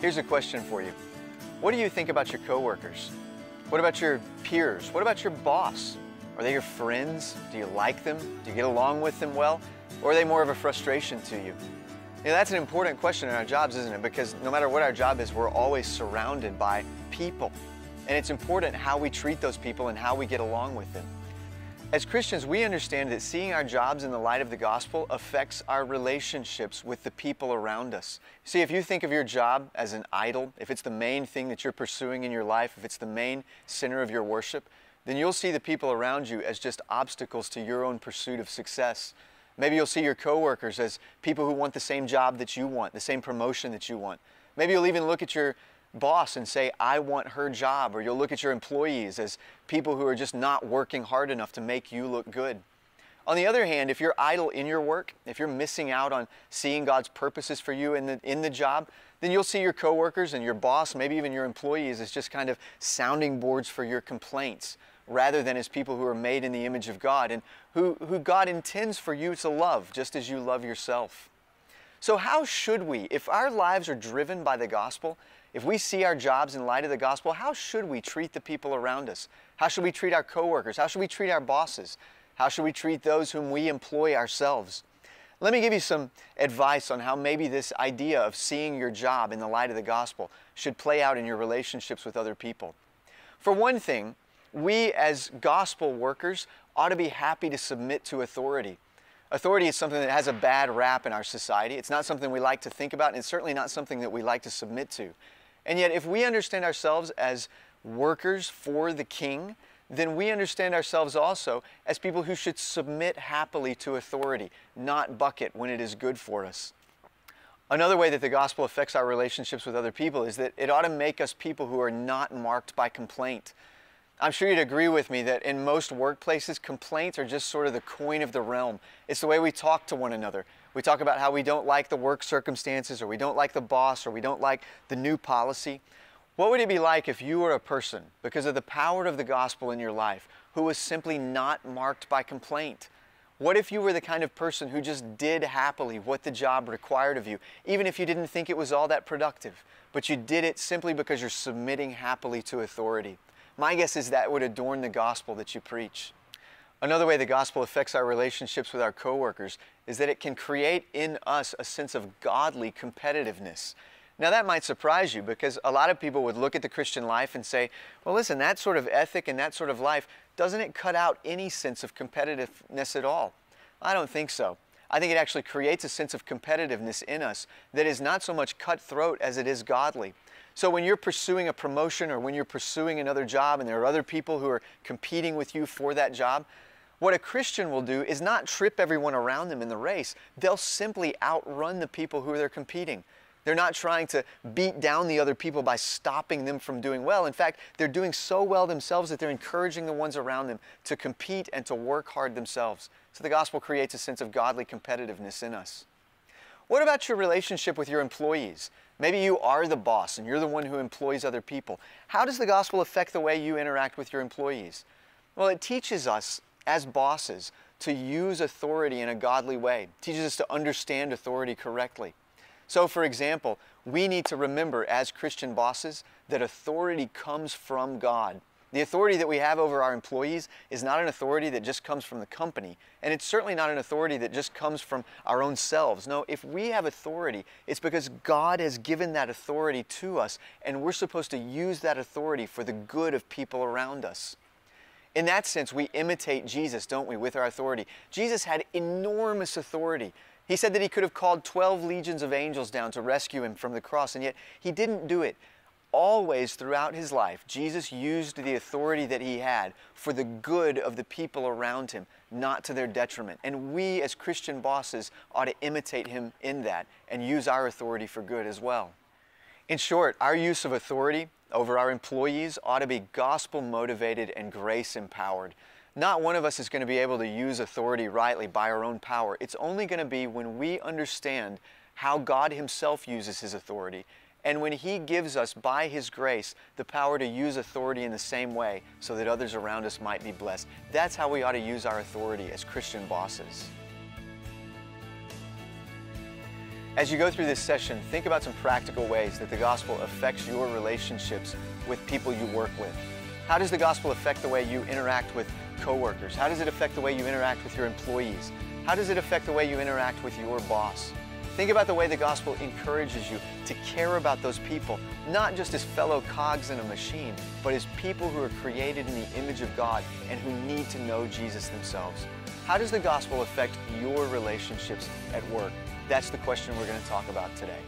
Here's a question for you. What do you think about your coworkers? What about your peers? What about your boss? Are they your friends? Do you like them? Do you get along with them well? Or are they more of a frustration to you? You know, that's an important question in our jobs, isn't it? Because no matter what our job is, we're always surrounded by people. And it's important how we treat those people and how we get along with them. As Christians, we understand that seeing our jobs in the light of the gospel affects our relationships with the people around us. See, if you think of your job as an idol, if it's the main thing that you're pursuing in your life, if it's the main center of your worship, then you'll see the people around you as just obstacles to your own pursuit of success. Maybe you'll see your coworkers as people who want the same job that you want, the same promotion that you want. Maybe you'll even look at your boss and say, I want her job, or you'll look at your employees as people who are just not working hard enough to make you look good. On the other hand, if you're idle in your work, if you're missing out on seeing God's purposes for you in the job, then you'll see your coworkers and your boss, maybe even your employees, as just kind of sounding boards for your complaints, rather than as people who are made in the image of God and who God intends for you to love, just as you love yourself. So how should we, if our lives are driven by the gospel, if we see our jobs in light of the gospel, how should we treat the people around us? How should we treat our coworkers? How should we treat our bosses? How should we treat those whom we employ ourselves? Let me give you some advice on how maybe this idea of seeing your job in the light of the gospel should play out in your relationships with other people. For one thing, we as gospel workers ought to be happy to submit to authority. Authority is something that has a bad rap in our society. It's not something we like to think about, and it's certainly not something that we like to submit to. And yet, if we understand ourselves as workers for the King, then we understand ourselves also as people who should submit happily to authority, not bucket when it is good for us. Another way that the gospel affects our relationships with other people is that it ought to make us people who are not marked by complaint. I'm sure you'd agree with me that in most workplaces, complaints are just sort of the coin of the realm. It's the way we talk to one another. We talk about how we don't like the work circumstances, or we don't like the boss, or we don't like the new policy. What would it be like if you were a person, because of the power of the gospel in your life, who was simply not marked by complaint? What if you were the kind of person who just did happily what the job required of you, even if you didn't think it was all that productive, but you did it simply because you're submitting happily to authority? My guess is that would adorn the gospel that you preach. Another way the gospel affects our relationships with our coworkers is that it can create in us a sense of godly competitiveness. Now that might surprise you, because a lot of people would look at the Christian life and say, well listen, that sort of ethic and that sort of life, doesn't it cut out any sense of competitiveness at all? I don't think so. I think it actually creates a sense of competitiveness in us that is not so much cutthroat as it is godly. So when you're pursuing a promotion, or when you're pursuing another job and there are other people who are competing with you for that job, what a Christian will do is not trip everyone around them in the race. They'll simply outrun the people who they're competing. They're not trying to beat down the other people by stopping them from doing well. In fact, they're doing so well themselves that they're encouraging the ones around them to compete and to work hard themselves. So the gospel creates a sense of godly competitiveness in us. What about your relationship with your employees? Maybe you are the boss and you're the one who employs other people. How does the gospel affect the way you interact with your employees? Well, it teaches us as bosses to use authority in a godly way. It teaches us to understand authority correctly. So, for example, we need to remember as Christian bosses that authority comes from God. The authority that we have over our employees is not an authority that just comes from the company, and it's certainly not an authority that just comes from our own selves. No, if we have authority, it's because God has given that authority to us, and we're supposed to use that authority for the good of people around us. In that sense, we imitate Jesus, don't we, with our authority. Jesus had enormous authority. He said that he could have called 12 legions of angels down to rescue him from the cross, and yet he didn't do it. Always throughout his life, Jesus used the authority that he had for the good of the people around him, not to their detriment. And we as Christian bosses ought to imitate him in that and use our authority for good as well. In short, our use of authority over our employees ought to be gospel motivated and grace empowered. Not one of us is going to be able to use authority rightly by our own power. It's only going to be when we understand how God himself uses his authority, and when he gives us, by his grace, the power to use authority in the same way so that others around us might be blessed. That's how we ought to use our authority as Christian bosses. As you go through this session, think about some practical ways that the gospel affects your relationships with people you work with. How does the gospel affect the way you interact with coworkers? How does it affect the way you interact with your employees? How does it affect the way you interact with your boss? Think about the way the gospel encourages you to care about those people, not just as fellow cogs in a machine, but as people who are created in the image of God and who need to know Jesus themselves. How does the gospel affect your relationships at work? That's the question we're going to talk about today.